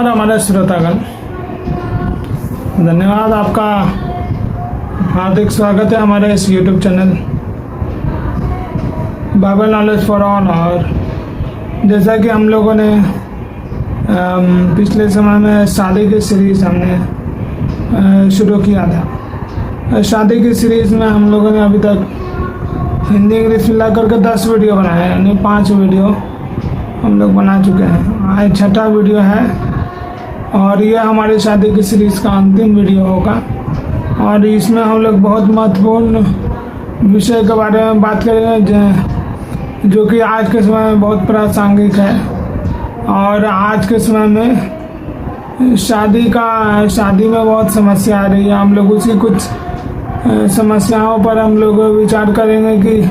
नमस्कार हमारे श्रोतागण, धन्यवाद। आपका हार्दिक स्वागत है हमारे इस YouTube channel Bible knowledge for all. और जैसा कि हम लोगों ने पिछले समय में शादी की सीरीज हमने शुरू किया था। शादी की सीरीज में हम लोगों ने अभी तक हिंदी इंग्लिश मिला करके 10 वीडियो बनाए हैं, यानी 5 वीडियो हम लोग बना चुके हैं। आज 6ठा वीडियो है और यह हमारी शादी की सीरीज़ का अंतिम वीडियो होगा। और इसमें हम लोग बहुत महत्वपूर्ण विषय के बारे में बात करेंगे जो कि आज के समय में बहुत प्रासंगिक है। और आज के समय में शादी में बहुत समस्या आ रही है। हम लोग उसी कुछ समस्याओं पर हम लोग विचार करेंगे कि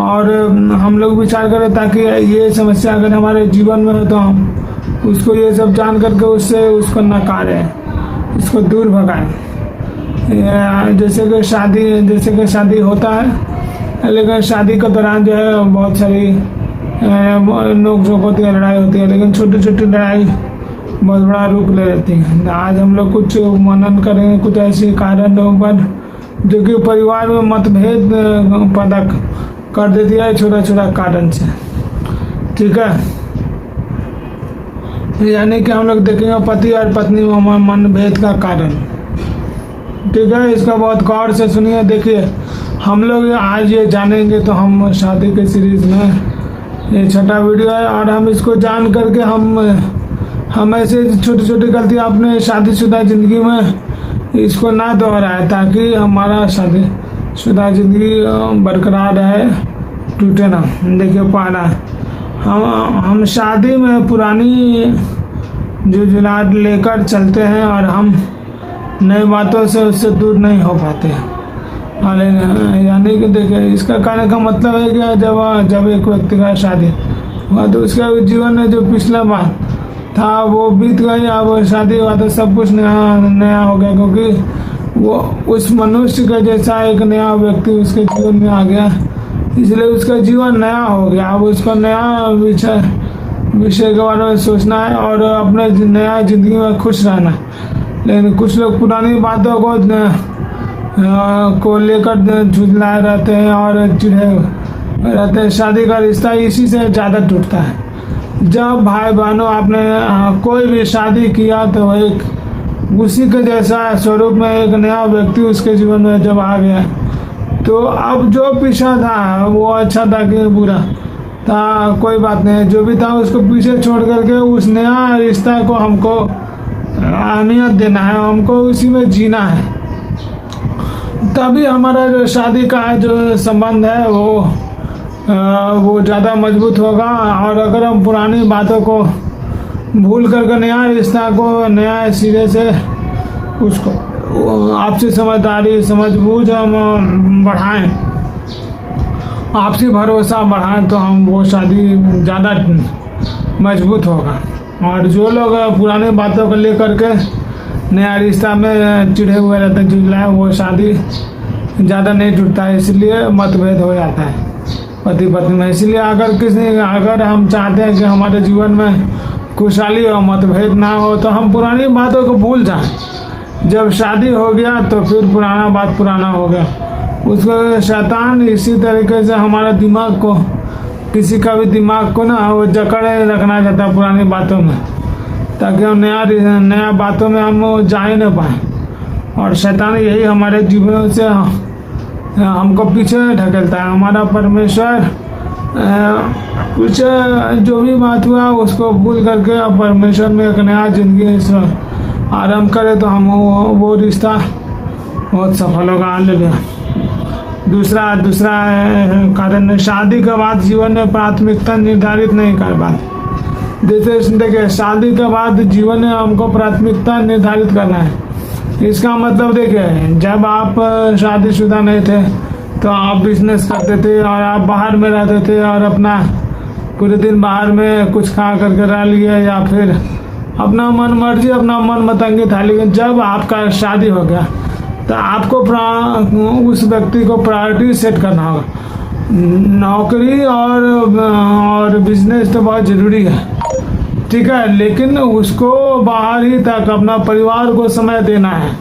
और हम लोग विचार करें ताकि ये समस्या अगर हमारे जीवन में हो तो हम उसको ये सब जान करके उसको नकारें, इसको दूर भगाएं। जैसे कि शादी होता है, लेकिन शादी के दौरान जो है बहुत सारी नोक झोंक होती है, लड़ाई होती है, लेकिन छोटी छोटी लड़ाई बहुत बड़ा रूप ले लेती है। आज हम लोग कुछ मनन करेंगे कुछ ऐसे कारणों पर जो कि परिवार में मतभेद पैदा कर देती है छोटा छोटा कारण से। ठीक है, यानी कि हम लोग देखेंगे पति और पत्नी में मनभेद का कारण। ठीक है, इसका बहुत गौर से सुनिए। देखिए, हम लोग आज ये जानेंगे तो हम शादी के सीरीज में ये 6ठा वीडियो है और हम इसको जान करके हम ऐसे छोटी छोटी गलतियाँ अपने शादीशुदा ज़िंदगी में इसको ना दोहराए ताकि हमारा शादीशुदा ज़िंदगी बरकरार रहे, टूटे ना। देखिए, पहला हम शादी में पुरानी जुझलाहट लेकर चलते हैं और हम नई बातों से उससे दूर नहीं हो पाते। यानी कि देखिए, इसका कहने का मतलब है कि जब एक व्यक्ति का शादी हुआ तो उसका जीवन में जो पिछला बात था वो बीत गई। अब शादी हुआ तो सब कुछ नया हो गया, क्योंकि वो उस मनुष्य का जैसा एक नया व्यक्ति उसके जीवन में आ गया, इसलिए उसका जीवन नया हो गया। अब उसको नया विषय के बारे में सोचना है और अपने नया जिंदगी में खुश रहना है। लेकिन कुछ लोग पुरानी बातों को लेकर झुझलाए रहते हैं और चिढ़े रहते हैं। शादी का रिश्ता इसी से ज़्यादा टूटता है। जब भाई बहनों आपने कोई भी शादी किया तो एक उसी के जैसा स्वरूप में एक नया व्यक्ति उसके जीवन में जब आ गया तो अब जो पीछा था वो अच्छा था कि बुरा था, कोई बात नहीं। जो भी था उसको पीछे छोड़ करके उस नया रिश्ता को हमको अहमियत देना है, हमको उसी में जीना है। तभी हमारा जो शादी का जो संबंध है वो ज़्यादा मजबूत होगा। और अगर हम पुरानी बातों को भूल करके नया रिश्ता को नया सिरे से उसको आपसी समझदारी समझबूझ हम बढ़ाएं, आपसी भरोसा बढ़ाएं तो हम वो शादी ज़्यादा मजबूत होगा। और जो लोग पुरानी बातों को लेकर के नया रिश्ता में चिढ़े हुए रहते हैं, झुझलाए, वो शादी ज़्यादा नहीं टूटता है, इसलिए मतभेद हो जाता है पति पत्नी में। इसलिए अगर हम चाहते हैं कि हमारे जीवन में खुशहाली और मतभेद ना हो तो हम पुरानी बातों को भूल जाएं। जब शादी हो गया तो फिर पुराना हो गया। उसको शैतान इसी तरीके से हमारा दिमाग को, किसी का भी दिमाग को ना वो जकड़े रखना चाहता है पुरानी बातों में, ताकि हम नया बातों में हम जा ही ना पाए। और शैतान यही हमारे जीवनों से हमको पीछे ढकेलता है। हमारा परमेश्वर कुछ जो भी बात हुआ उसको भूल करके परमेश्वर में एक नया जिंदगी आरंभ करे तो हम वो रिश्ता बहुत सफल होगा। हालेलुया। दूसरा कारण, शादी के बाद जीवन में प्राथमिकता निर्धारित नहीं कर पाते। जैसे देखिए, शादी के बाद जीवन में हमको प्राथमिकता निर्धारित करना है। इसका मतलब देखिए, जब आप शादीशुदा नहीं थे तो आप बिजनेस करते थे और आप बाहर में रहते थे और अपना पूरे दिन बाहर में कुछ खा करके रह लिए या फिर अपना मन मर्जी अपना मन मतंगी था। लेकिन जब आपका शादी हो गया तो आपको उस व्यक्ति को प्रायोरिटी सेट करना होगा। नौकरी और बिजनेस तो बहुत ज़रूरी है, ठीक है, लेकिन उसको बाहर ही तक अपना परिवार को समय देना है,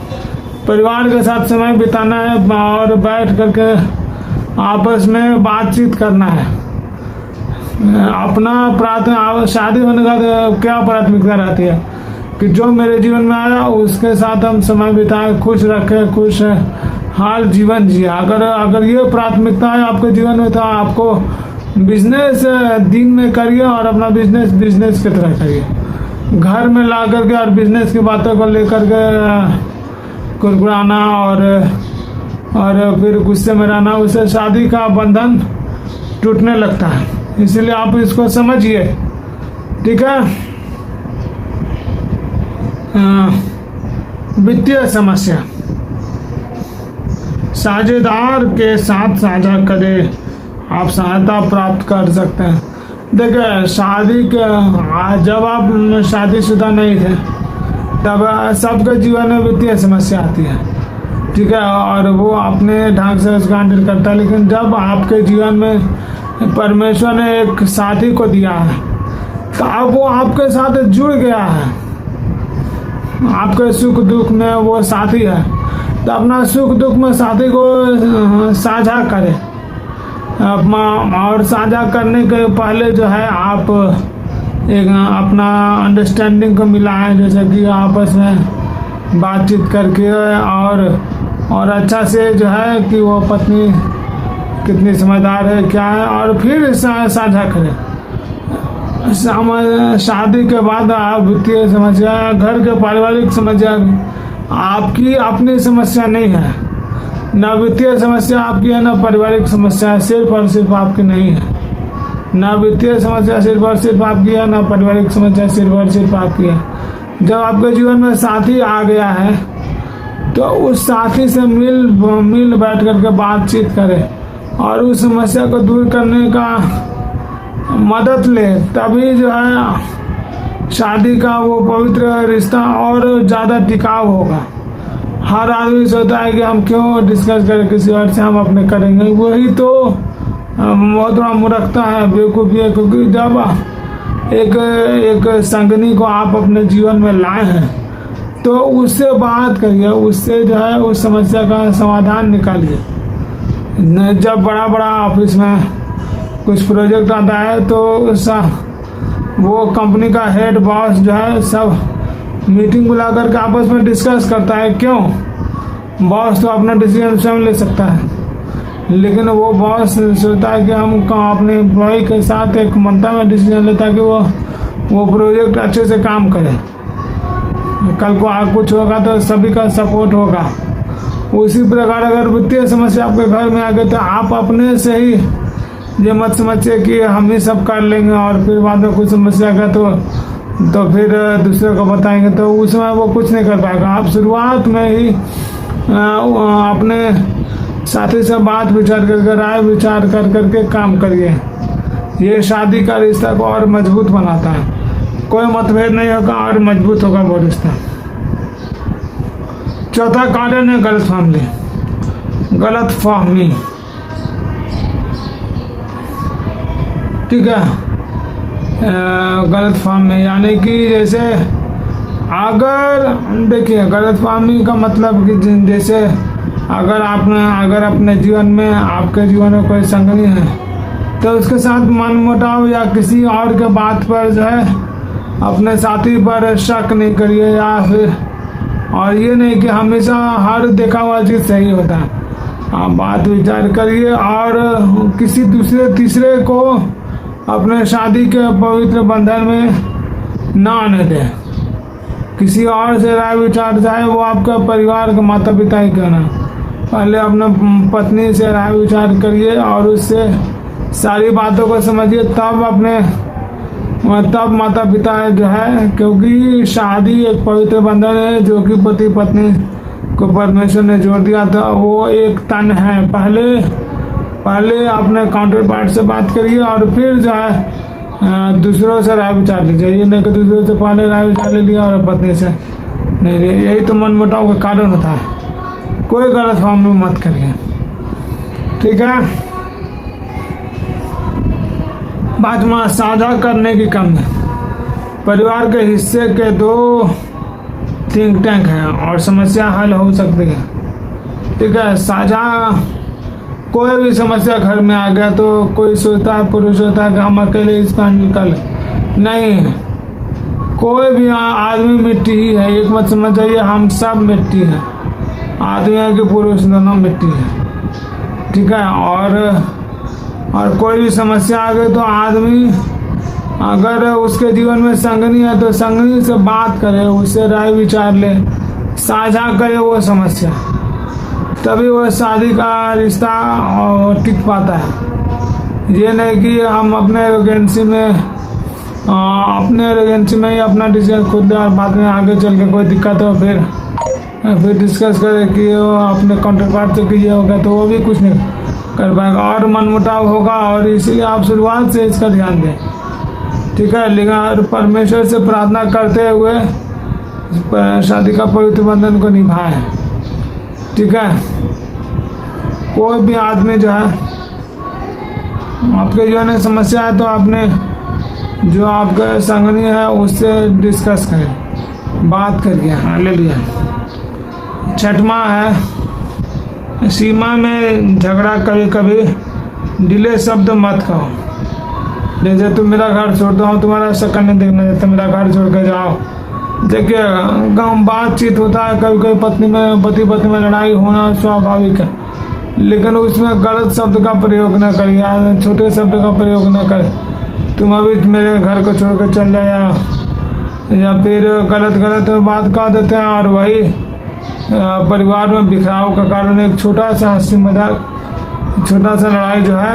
परिवार के साथ समय बिताना है और बैठ करके आपस में बातचीत करना है। अपना शादी होने का क्या प्राथमिकता रहती है कि जो मेरे जीवन में आया उसके साथ हम समय बिताएं, खुश रखें, खुश हाल जीवन जिए। अगर ये प्राथमिकता है आपके जीवन में तो आपको बिजनेस दिन में करिए और अपना बिजनेस की तरह करिए। घर में ला करके और बिजनेस की बातों को लेकर के कुरकुराना और फिर गुस्से में रहना, उससे शादी का बंधन टूटने लगता है। इसलिए आप इसको समझिए, ठीक है। वित्तीय समस्या, साझेदार के साथ साझा करें, आप सहायता प्राप्त कर सकते हैं। देखिए जब आप शादीशुदा नहीं थे तब सबके जीवन में वित्तीय समस्या आती है, ठीक है, और वो अपने ढंग से उसका हैंडल करता है। लेकिन जब आपके जीवन में परमेश्वर ने एक साथी को दिया है तो अब वो आपके साथ जुड़ गया है, आपके सुख दुख में वो साथी है, तो अपना सुख दुख में साथी को साझा करें। और साझा करने के पहले जो है आप एक अपना अंडरस्टैंडिंग को मिलाएं, जैसे कि आपस में बातचीत करके और अच्छा से जो है कि वो पत्नी कितनी समझदार है क्या है, और फिर साझा करें। शादी के बाद आप वित्तीय समस्या, घर के पारिवारिक समस्या आपकी अपनी समस्या नहीं है, ना वित्तीय समस्या आपकी है, ना पारिवारिक समस्या सिर्फ और सिर्फ आपकी नहीं है। ना वित्तीय समस्या सिर्फ और सिर्फ आपकी है, ना पारिवारिक समस्या सिर्फ और सिर्फ आपकी है। जब आपके जीवन में साथी आ गया है तो उस साथी से मिल बैठ करके बातचीत करें और उस समस्या को दूर करने का मदद ले, तभी जो है शादी का वो पवित्र रिश्ता और ज़्यादा टिकाऊ होगा। हर आदमी सोचता है कि हम क्यों डिस्कस करें किसी और से, हम अपने करेंगे, वही तो बहुत बड़ा मूर्खता है, बेवकूफ़ी है। क्योंकि जब एक संगनी को आप अपने जीवन में लाए हैं तो उससे बात करिए, उससे जो है उस समस्या का समाधान निकालिए। जब बड़ा ऑफिस में कुछ प्रोजेक्ट आता है तो वो कंपनी का हेड बॉस जो है सब मीटिंग बुला करके आपस में डिस्कस करता है। क्यों? बॉस तो अपना डिसीजन स्वयं ले सकता है, लेकिन वो बॉस सोचता है कि हम अपने एम्प्लॉय के साथ एक मंत्रा में डिसीजन लेता है कि वो प्रोजेक्ट अच्छे से काम करे, कल को कुछ होगा तो सभी का सपोर्ट होगा। उसी प्रकार अगर वित्तीय समस्या आपके घर में आ गई तो आप अपने से ही ये मत समझिए कि हम ही सब कर लेंगे और फिर बाद में कुछ समस्या का तो फिर दूसरे को बताएंगे, तो उस समय वो कुछ नहीं कर पाएगा। आप शुरुआत में ही अपने साथी से बात विचार करके राय विचार कर करके काम करिए। ये शादी का रिश्ता को और मजबूत बनाता है, कोई मतभेद नहीं होगा और मजबूत होगा वो रिश्ता। चौथा कारण है गलत फहमी, ठीक है। गलत फहमी यानी कि जैसे अगर देखिए गलत फहमी का मतलब कि जैसे अगर अपने जीवन में आपके जीवन में कोई संगनी है तो उसके साथ मनमुटाव या किसी और के बात पर जो है अपने साथी पर शक नहीं करिए, या फिर और ये नहीं कि हमेशा हर देखा हुआ चीज़ सही होता है। आप बात विचार करिए और किसी तीसरे को अपने शादी के पवित्र बंधन में न आने दें। किसी और से राय विचार चाहे वो आपका परिवार के माता पिता ही क्यों ना, पहले अपने पत्नी से राय विचार करिए और उससे सारी बातों को समझिए, तब माता पिता जो है, क्योंकि शादी एक पवित्र बंधन है जो कि पति पत्नी को परमेश्वर ने जोड़ दिया था, वो एक तन है। पहले अपने काउंटर पार्ट से बात करिए और फिर जो है दूसरों से राय विचार लीजिए। ये नहीं कि दूसरों से पहले राय विचार ले लिया और पत्नी से नहीं लिया, यही तो मनमुटाव का कारण होता है। कोई गलत फहमी मत करिए, ठीक है। पांचवा, साझा करने की कमी। परिवार के हिस्से के 2 थिंक टैंक हैं और समस्या हल हो सकती है। ठीक है, साझा कोई भी समस्या घर में आ गया तो कोई सोचता है, पुरुष होता है कि हम अकेले इसका हैंडल कर लें। नहीं, कोई भी आदमी मिट्टी ही है। एक मत समझ जाइए हम सब मिट्टी हैं, आदमी है कि पुरुष, दोनों मिट्टी है। ठीक है, और कोई भी समस्या आ गई तो आदमी अगर उसके जीवन में संगनी है तो संगनी से बात करे, उससे राय विचार ले, साझा करे वो समस्या, तभी वो शादी का रिश्ता टिक पाता है। ये नहीं कि हम अपने एरोगेंसी में ही अपना डिसीजन खुद ले और बाद में आगे चल के कोई दिक्कत हो फिर डिस्कस करें कि वो अपने काउंटर पार्ट से कीजिए होगा तो वो भी कुछ नहीं कर पाएगा और मनमुटाव होगा। और इसीलिए आप शुरुआत से इसका ध्यान दें। ठीक है, लेकिन परमेश्वर से प्रार्थना करते हुए शादी का पवित्र बंधन को निभाएं। ठीक है, कोई भी आदमी जो है आपके जीवन में समस्या है तो आपने जो आपका संगनी है उससे डिस्कस करें, बात करिए। हालेलुया। 6वां है सीमा में झगड़ा कभी कभी डिले शब्द मत कहो। जैसे तुम मेरा घर छोड़ दो, हम तुम्हारा शक्ल नहीं देखना चाहते, मेरा घर छोड़ कर जाओ। देखिए गाँव बातचीत होता है, कभी कभी पति पत्नी में लड़ाई होना स्वाभाविक है, लेकिन उसमें गलत शब्द का प्रयोग न करिए, छोटे शब्द का प्रयोग न करें। तुम अभी मेरे घर को छोड़ कर चल जाए या फिर गलत बात कह देते हैं और वही परिवार में बिखराव का कारण एक छोटा सा हंसी मजाक, छोटा सा लड़ाई जो है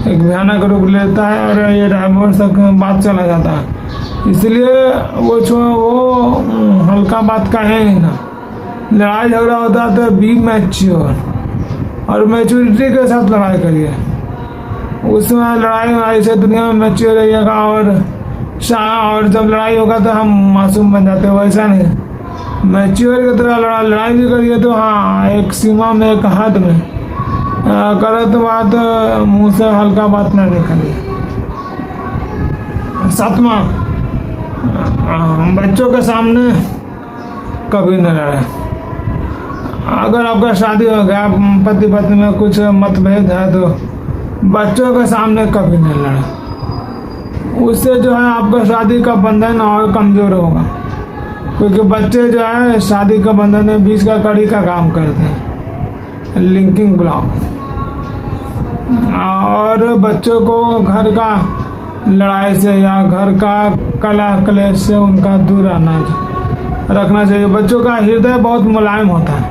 एक भयानक रूप लेता है और ये डाइवोर्स तक बात चला जाता है। इसलिए वो हल्का बात कहें ही ना। लड़ाई झगड़ा होता है तो बी मैच्योर और मैच्योरिटी के साथ लड़ाई करिए। उसमें लड़ाई से दुनिया में मैच्योर रहिएगा और जब लड़ाई होगा तो हम मासूम बन जाते हैं, वैसा नहीं। मैच्योर की तरह लड़ाई भी करिए तो हाँ एक सीमा में, एक हद में, गलत बात मुंह से हल्का बात ना निकलिए। 7वां, बच्चों के सामने कभी न लड़े। अगर आपका शादी हो गया, पति पत्नी में कुछ मतभेद है तो बच्चों के सामने कभी न लड़े। उससे जो है आपका शादी का बंधन और कमजोर होगा, क्योंकि बच्चे जो है शादी का बंधन में बीच का कड़ी का काम करते हैं, लिंकिंग ब्लॉक। और बच्चों को घर का लड़ाई से या घर का कलह क्लेश से उनका दूर रखना चाहिए। बच्चों का हृदय बहुत मुलायम होता है,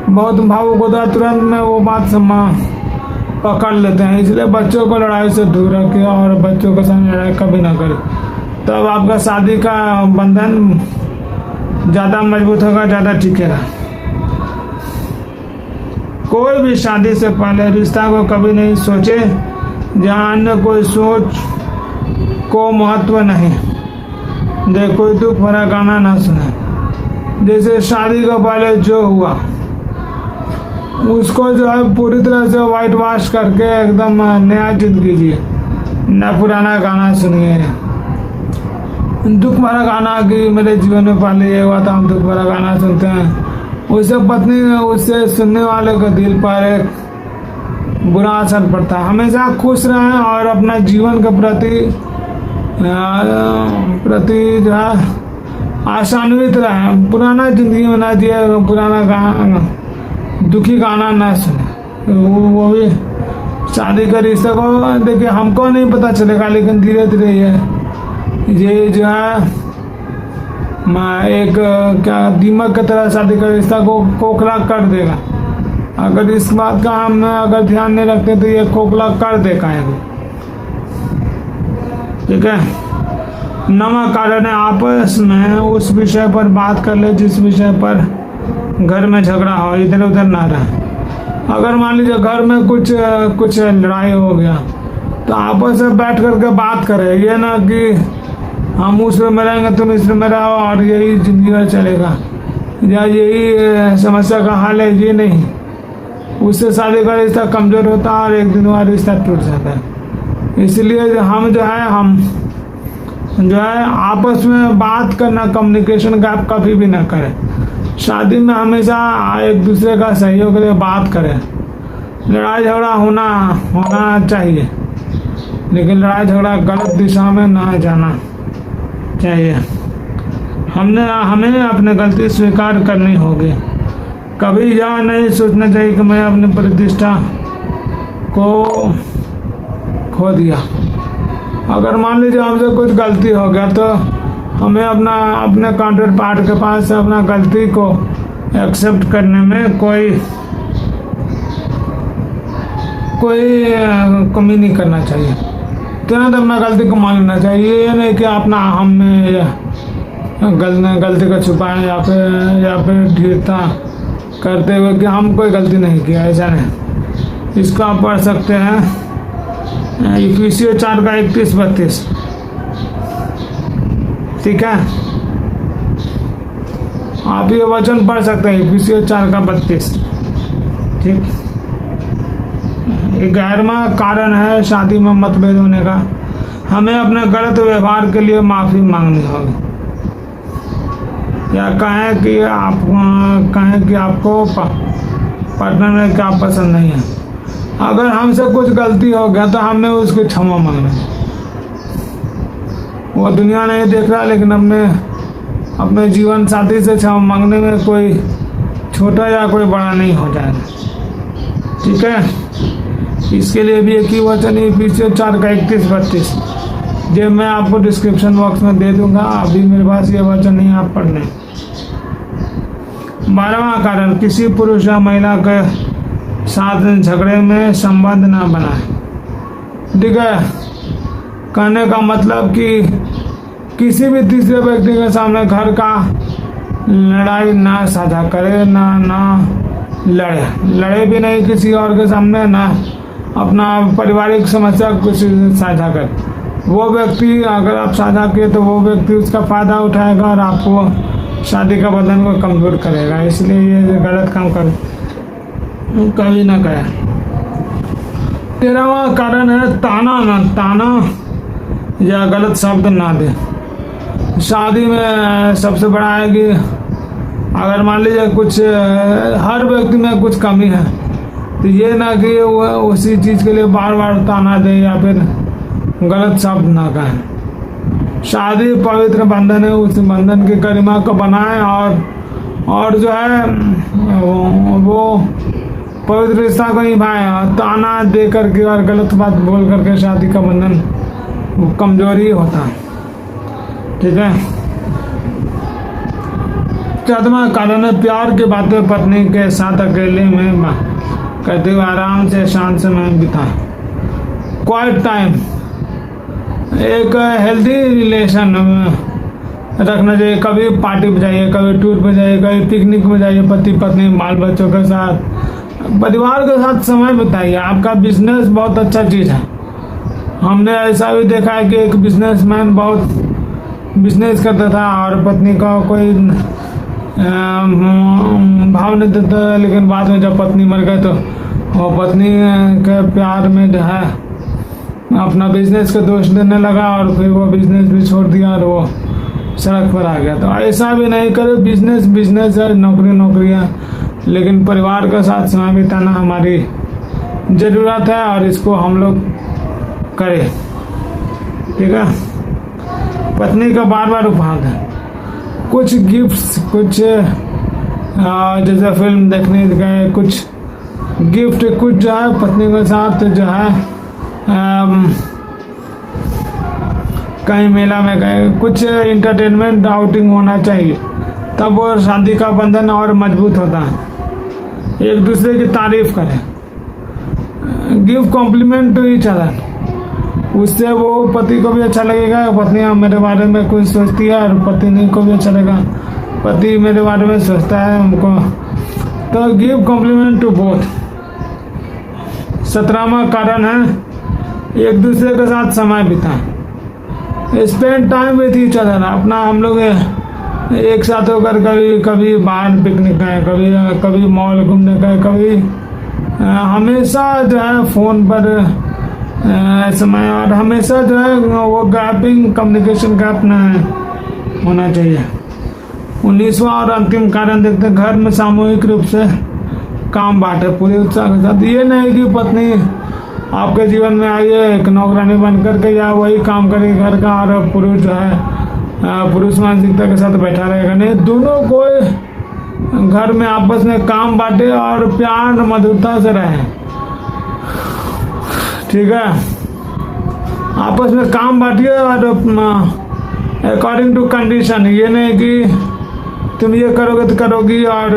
बहुत भावुक होता है, तुरंत में वो बात पकड़ लेते हैं। इसलिए बच्चों को लड़ाई से दूर रखें और बच्चों के साथ लड़ाई कभी ना करें, तब आपका शादी का बंधन ज़्यादा मजबूत होगा, ज़्यादा टिकेगा। कोई भी शादी से पहले रिश्ता को कभी नहीं सोचे जहाँ अन्य कोई सोच को महत्व नहीं दे, कोई दुख भरा गाना ना सुने। जैसे शादी के पहले जो हुआ उसको जो है पूरी तरह से वाइट वॉश करके एकदम नया जिंदगी जिए, न पुराना गाना सुनिए, दुख भरा गाना कि मेरे जीवन में पहले ये हुआ था, हम दुख भरा गाना सुनते हैं। उससे पत्नी उससे सुनने वाले के दिल पर एक बुरा असर पड़ता है। हमेशा खुश रहें और अपना जीवन के प्रति जो है आशान्वित रहें। पुराना जिंदगी में ना जिए, पुराना गाना, दुखी गाना ना सुने। वो भी शादी का रिश्ते को देखिए, हमको नहीं पता चलेगा, लेकिन धीरे धीरे ये जो है एक क्या दीमक की तरह शादी का रिश्ता को खोखला कर देगा। अगर इस बात का हम अगर ध्यान नहीं रखते तो ये खोखला कर देगा। ठीक है, 9वां कारण है आपस में उस विषय पर बात कर ले जिस विषय पर घर में झगड़ा हो, इधर उधर ना रहे। अगर मान लीजिए घर में कुछ लड़ाई हो गया तो आपस में बैठ करके बात करें, ये ना कि हम उस में रहेंगे तुम इस में रहो और यही जिंदगी भर चलेगा या यही समस्या का हाल है, ये नहीं। उससे शादी का रिश्ता कमजोर होता है और एक दिन वह रिश्ता टूट जाता है। इसलिए हम जो है हम जो है आपस में बात करना, कम्युनिकेशन गैप कभी भी ना करें। शादी में हमेशा एक दूसरे का सहयोग के लिए बात करें। लड़ाई झगड़ा होना चाहिए, लेकिन लड़ाई झगड़ा गलत दिशा में ना जाना चाहिए। हमें अपनी गलती स्वीकार करनी होगी। कभी यह नहीं सोचना चाहिए कि मैं अपनी प्रतिष्ठा को खो दिया। अगर मान लीजिए हमसे कुछ गलती हो गया तो हमें अपने काउंटर पार्ट के पास से अपना गलती को एक्सेप्ट करने में कोई कमी नहीं करना चाहिए। तुरंत अपना गलती को मान लेना चाहिए। ये नहीं कि अपना हम में गलती को छुपाएं या फिर ढीठता करते हुए कि हम कोई गलती नहीं किया, ऐसा नहीं। इसको आप पढ़ सकते हैं इफिसियों 4 का 31-32। ठीक है, आप ये वचन पढ़ सकते हैं इफिसियों 4 का 32। ठीक, 11वां कारण है शादी में मतभेद होने का। हमें अपने गलत व्यवहार के लिए माफी मांगनी होगी, या कहें कि आपको पार्टनर में क्या पसंद नहीं है। अगर हमसे कुछ गलती हो गया तो हमें उसकी क्षमा मांगना है। वो दुनिया नहीं देख रहा, लेकिन अपने जीवन साथी से क्षमा मांगने में कोई छोटा या कोई बड़ा नहीं हो जाएगा। ठीक है, इसके लिए भी एक ही वचन इफिसियों 4 का 31-32 जो मैं आपको डिस्क्रिप्शन बॉक्स में दे दूंगा। अभी मेरे पास ये वचन नहीं, आप पढ़ लें। 12वां कारण, किसी पुरुष या महिला के साथ झगड़े में संबंध ना बनाए। ठीक है, कहने का मतलब कि किसी भी तीसरे व्यक्ति के सामने घर का लड़ाई ना साझा करे, ना लड़े भी नहीं किसी और के सामने, ना अपना पारिवारिक समस्या कुछ साझा करे। वो व्यक्ति अगर आप साझा किए तो वो व्यक्ति उसका फायदा उठाएगा और आपको शादी का बंधन को कमजोर करेगा। इसलिए ये गलत काम कभी ना करें। 13वां कारण है ताना या गलत शब्द ना दे। शादी में सबसे बड़ा है कि अगर मान लीजिए कुछ हर व्यक्ति में कुछ कमी है तो ये ना कि वो उसी चीज़ के लिए बार बार ताना दे या फिर गलत शब्द ना कहें। शादी पवित्र बंधन है, उस बंधन की गरिमा को बनाए और जो है वो पवित्र रिश्ता को निभाए। ताना दे करके और गलत बात बोल करके शादी का बंधन कमजोरी होता है। ठीक है, 14वां कारण है प्यार की बातें पत्नी के साथ अकेले में करते हुए आराम से शांत समय बिताएं। क्वाइट टाइम एक हेल्दी रिलेशन रखना चाहिए। कभी पार्टी पे जाइए, कभी टूर पे जाइए, कभी पिकनिक पे जाइए, पति पत्नी बाल बच्चों के साथ, परिवार के साथ समय बिताइए। आपका बिजनेस बहुत अच्छा चीज़ है। हमने ऐसा भी देखा है कि एक बिजनेसमैन बहुत बिजनेस करता था और पत्नी का कोई भाव नहीं देता, लेकिन बाद में जब पत्नी मर गई तो वो पत्नी के प्यार में जो है अपना बिजनेस का दोष देने लगा और फिर वो बिजनेस भी छोड़ दिया और वो सड़क पर आ गया। तो ऐसा भी नहीं करे। बिजनेस है, नौकरी है, लेकिन परिवार के साथ समय बिताना हमारी ज़रूरत है और इसको हम लोग करें। ठीक है, पत्नी का बार बार उपहार दें, कुछ गिफ्ट्स, कुछ जैसे फिल्म देखने गए, कुछ गिफ्ट, कुछ जो है पत्नी के साथ जो है कहीं मेला में गए, कुछ इंटरटेनमेंट आउटिंग होना चाहिए, तब वो शादी का बंधन और मजबूत होता है। एक दूसरे की तारीफ करें, give compliment to each other, उससे वो पति को भी अच्छा लगेगा, पत्नी मेरे बारे में कुछ सोचती है और पत्नी को भी अच्छा लगेगा, पति मेरे बारे में सोचता है हमको, तो गिव कॉम्प्लीमेंट टू बोथ। 17वां कारण है एक दूसरे के साथ समय बिताएं, spend time with each other. अपना हम लोग एक साथ होकर कभी बाहर पिकनिक गए, कभी मॉल घूमने गए, कभी हमेशा जो है फ़ोन पर समय, और हमेशा जो है वो गैपिंग कम्युनिकेशन गैप न होना चाहिए। 19वां और अंतिम कारण देखते हैं, घर में सामूहिक रूप से काम बांटे पूरे उत्साह के साथ। ये नहीं कि पत्नी आपके जीवन में आई है एक नौकरानी बन करके या वही काम करेगी घर का और पुरुष जो है पुरुष मानसिकता के साथ बैठा रहेगा। नहीं, दोनों कोई घर में आपस में काम बांटे और प्यार मधुरता से रहे। ठीक है, आपस में काम बांटिए और अकॉर्डिंग टू कंडीशन। ये नहीं कि तुम ये करोगे तो करोगी और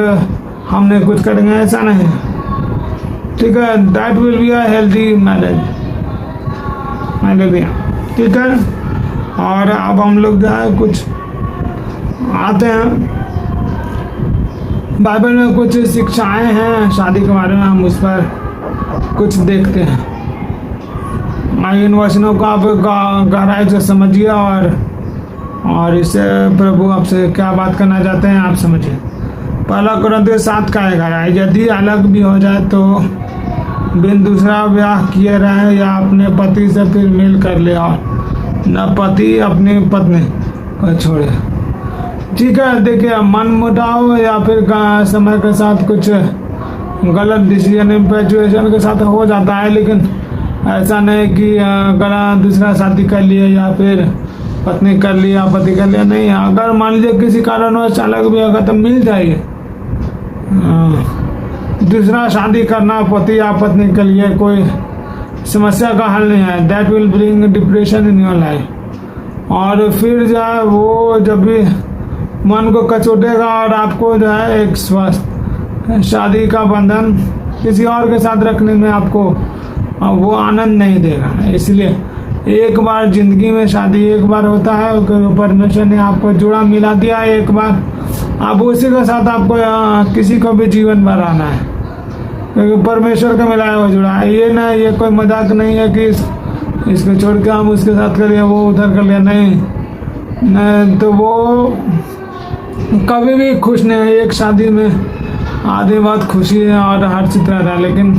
हमने कुछ करेंगे, ऐसा नहीं। ठीक है, that will be a healthy marriage. ठीक है, और अब हम लोग जो है कुछ आते हैं, बाइबल में कुछ शिक्षाएं हैं शादी के बारे में, हम उस पर कुछ देखते हैं। इन वचनों को आप गहराई से समझिए और इससे प्रभु आपसे क्या बात करना चाहते हैं आप समझिए। पहला कुरिन्थियों 7 का 11, यदि अलग भी हो जाए तो बिन दूसरा ब्याह किए रहे या अपने पति से फिर मिल कर ले, और न पति अपनी पत्नी को छोड़े। ठीक है, देखिए मन मुटाव या फिर समय के साथ कुछ गलत डिसीजन इम्पैचुएशन के साथ हो जाता है, लेकिन ऐसा नहीं कि गलत दूसरा शादी कर लिए या फिर पत्नी कर लिया पति कर लिया। नहीं, अगर मान लीजिए किसी कारणवश अलग भी होगा तो मिल जाइए। दूसरा शादी करना पति या पत्नी के लिए कोई समस्या का हल नहीं है। That will bring depression in your life. और फिर जो है वो जब भी मन को कचोटेगा और आपको जो है एक स्वस्थ शादी का बंधन किसी और के साथ रखने में आपको वो आनंद नहीं देगा। इसलिए एक बार जिंदगी में शादी एक बार होता है, परमेश्वर ने आपको जुड़ा मिला दिया है एक बार, अब उसी के साथ आपको किसी को भी जीवन भर आना है, क्योंकि परमेश्वर का मिलाया हुआ जुड़ा है। ये ना, ये कोई मजाक नहीं है कि इसको छोड़ के हम उसके साथ कर लिया वो उधर कर लिया, नहीं तो वो कभी भी खुश नहीं है। एक शादी में आधी बात खुशी है और हर्षित रहता है, लेकिन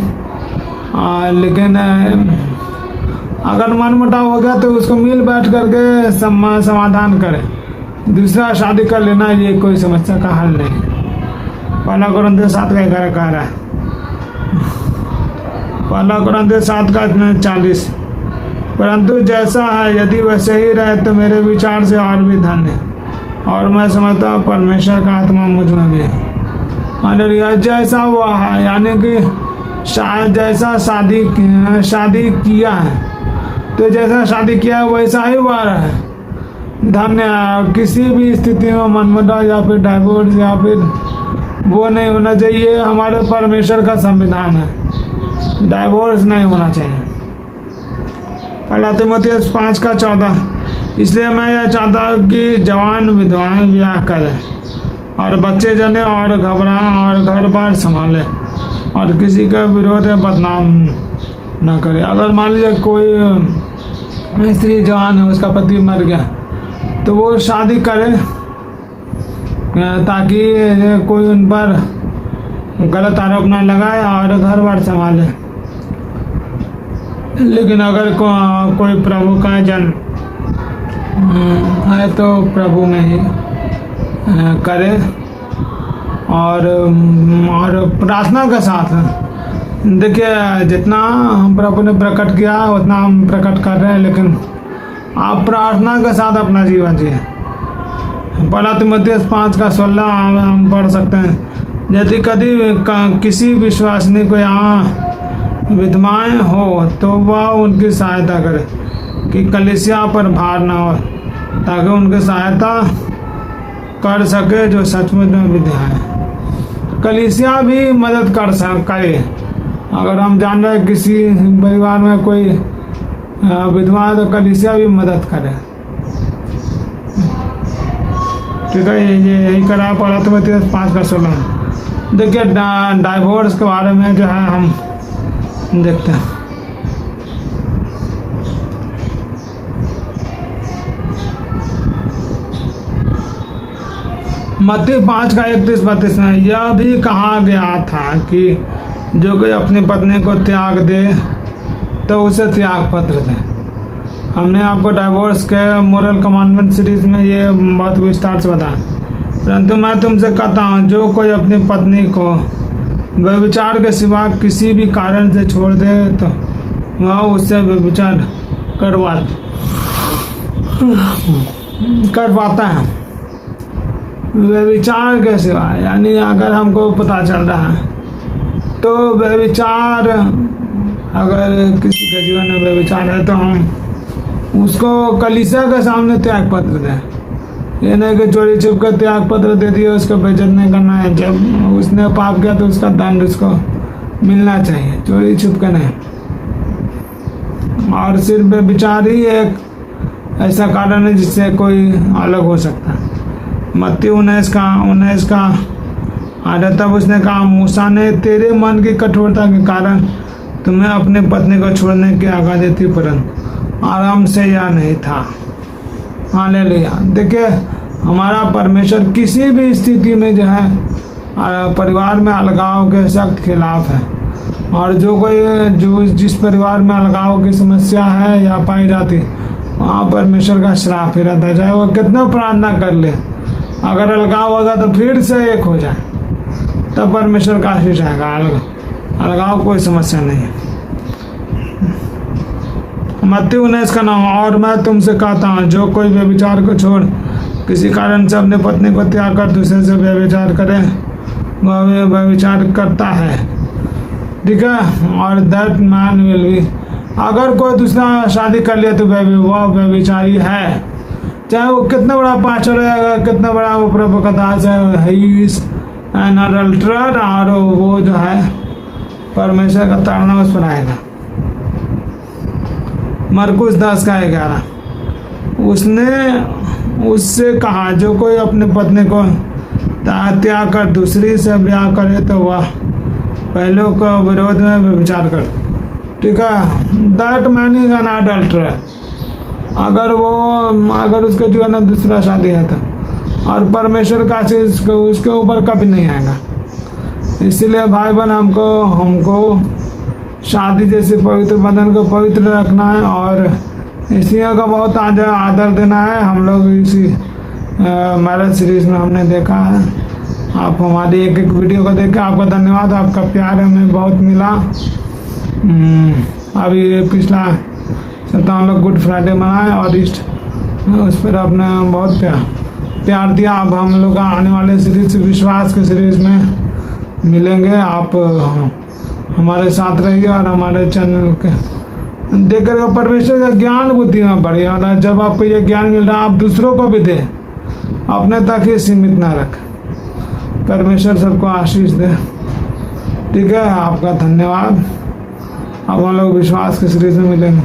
अगर मन मुटाव हो गया तो उसको मिल बैठ करके समाधान करें। दूसरा शादी कर लेना ये कोई समस्या का हल नहीं। पहला कुरिन्थियों 7 का 11 कह रहा है, पहला कुरिन्थियों 7 का 40, परंतु जैसा है यदि वैसे ही रहे तो मेरे विचार से और भी धन्य, और मैं समझता हूँ परमेश्वर का आत्मा मुझ में भी है। हालेलुया। जैसा हुआ है यानी कि शायद जैसा शादी किया है तो जैसा शादी किया है वैसा ही हुआ है। धन्य। किसी भी स्थिति में मनमुटाव या फिर डाइवोर्स या फिर वो नहीं होना चाहिए। हमारे परमेश्वर का संविधान है, डाइवोर्स नहीं होना चाहिए। पहला तीमुथियुस 5 का 14, इसलिए मैं यह चाहता हूँ कि जवान विधवाएं ब्याह करें और बच्चे जने और घबराएं और घर बार संभालें और किसी का विरोध या बदनाम न करे। अगर मान लीजिए कोई स्त्री जवान है, उसका पति मर गया, तो वो शादी करे ताकि कोई उन पर गलत आरोप न लगाए और घर बार संभाले। लेकिन अगर कोई प्रभु का जन है तो प्रभु में ही करे और प्रार्थना के साथ। देखिए जितना हम प्रभु ने प्रकट किया उतना हम प्रकट कर रहे हैं, लेकिन आप प्रार्थना के साथ अपना जीवन जिए। पहला तीमुथियुस 5 का 16 हम पढ़ सकते हैं, यदि कभी किसी विश्वासिनी को यहाँ विधवाएं हो तो वह उनकी सहायता करे कि कलीसिया पर भार ना हो, ताकि उनकी सहायता कर सके जो सचमुच में विधवा है। कलीसिया भी मदद करे। अगर हम जान रहे हैं किसी परिवार में कोई विधवा है तो कलीसिया भी मदद करे। ठीक है, ये यही करा पड़ा तीमुथियुस 5 का 16। देखिए डाइवोर्स के बारे में जो है हम देखते हैं। मत्ती 5 का 31-32 में यह भी कहा गया था कि जो कोई अपनी पत्नी को त्याग दे तो उसे त्याग पत्र दें। हमने आपको डाइवोर्स के मोरल कमांडमेंट सीरीज में ये बहुत विस्तार से बताया। परंतु मैं तुमसे कहता हूँ, जो कोई अपनी पत्नी को व्यभिचार के सिवा किसी भी कारण से छोड़ दे तो वह उससे व्यभिचार करवाता है। व्यभिचार के सिवा यानी अगर हमको पता चल रहा है तो व्यभिचार, अगर किसी के जीवन में व्यभिचार है तो हम उसको कलीसिया के सामने त्याग पत्र दें। ये नहीं कि चोरी छिप कर त्याग पत्र दे दिया, उसको बेइज्जत नहीं करना है। जब उसने पाप किया तो उसका दंड उसको मिलना चाहिए, चोरी छिप कर नहीं। और सिर्फ व्यभिचार ही एक ऐसा कारण है जिससे कोई अलग हो सकता है। मत्ती 19 का आधा। तब उसने कहा, मूसा ने तेरे मन की कठोरता के कारण तुम्हें अपनी पत्नी को छोड़ने की आज्ञा दी थी, परंतु आराम से यह नहीं था। हालेलुया। देखिए, हमारा परमेश्वर किसी भी स्थिति में जो है परिवार में अलगाव के सख्त खिलाफ है। और जो जिस परिवार में अलगाव की समस्या है या पाई जाती, वहाँ परमेश्वर का श्राप ही रहता है। चाहे वो कितना प्रार्थना कर ले, अगर अलगाव होगा तो फिर से एक हो जाए, तब परमेश्वर का आशीष आएगा। अलगाव कोई समस्या नहीं है। मत्ती 19 का 9। और मैं तुमसे कहता हूँ, जो कोई व्यभिचार को छोड़ किसी कारण से अपनी पत्नी को त्याग कर दूसरे से व्यभिचार करे, वह व्यभिचार करता है। ठीक है। और दैट मैन विल बी, अगर कोई दूसरा शादी कर लिया तो वह व्यभिचारी है। चाहे वो कितना बड़ा पास्टर है, कितना बड़ा वो प्रभुकदास है, ही इज एन अडल्टरर। और वो जो है परमेश्वर का ताड़ना उस पर आएगा। मरकुस 10 का 11। उसने उससे कहा, जो कोई अपनी पत्नी को त्याग कर दूसरी से ब्याह करे तो वह पहले को विरोध में व्यभिचार कर। ठीक है। That man is an adulterer. अगर उसके जीवन में दूसरा शादी है तो, और परमेश्वर का आशीष उसके ऊपर कभी नहीं आएगा। इसीलिए भाई बहन, हमको शादी जैसे पवित्र बंधन को पवित्र रखना है और स्त्रियों का बहुत आदर देना है। हम लोग इसी मैरिज सीरीज में हमने देखा है। आप हमारी एक एक वीडियो को देख के आपका धन्यवाद। आपका प्यार हमें बहुत मिला। अभी पिछला सप्ताह हम लोग गुड फ्राइडे मनाए और उस पर आपने बहुत प्यार दिया। अब हम लोग आने वाले सीरीज विश्वास के सीरीज में मिलेंगे। आप हमारे साथ रहिए और हमारे चैनल के देखकर परमेश्वर का ज्ञान बुद्धि में बढ़िया होता है। जब आपको ये ज्ञान मिल रहा है, आप दूसरों को भी दें, अपने तक ही सीमित ना रखें। परमेश्वर सबको आशीष दे। ठीक है। आपका धन्यवाद। अब हम लोग विश्वास के सीरीज में मिलेंगे।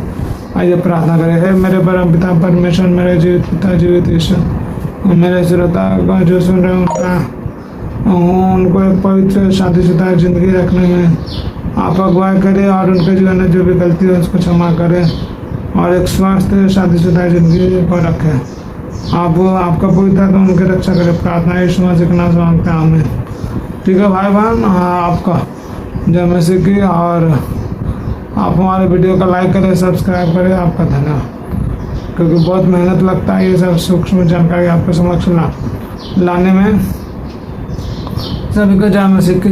आइए प्रार्थना करें। हे मेरे परम पिता परमेश्वर, मेरे जीवित पिता जीवित ईश्वर, मेरे श्रोता को जो सुन रहे हैं उनको एक पवित्र शादीशुदा जिंदगी रखने में आप अगुवाई करें और उनके जीवन में जो भी गलती है उसको क्षमा करें और एक स्वस्थ शादीशुदा जिंदगी को रखें। आपका पवित्र तो उनकी रक्षा करें। प्रार्थना यीशु मसीह के नाम से मांगते हैं, आमीन। ठीक है भाई बहन, आपका जय मसीह की। और आप हमारे वीडियो का लाइक करें, सब्सक्राइब करें। आपका धन्यवाद, क्योंकि बहुत मेहनत लगता है ये सब सूक्ष्म जानकारी आपके समक्ष लाने में। सभी को जय मसीह की।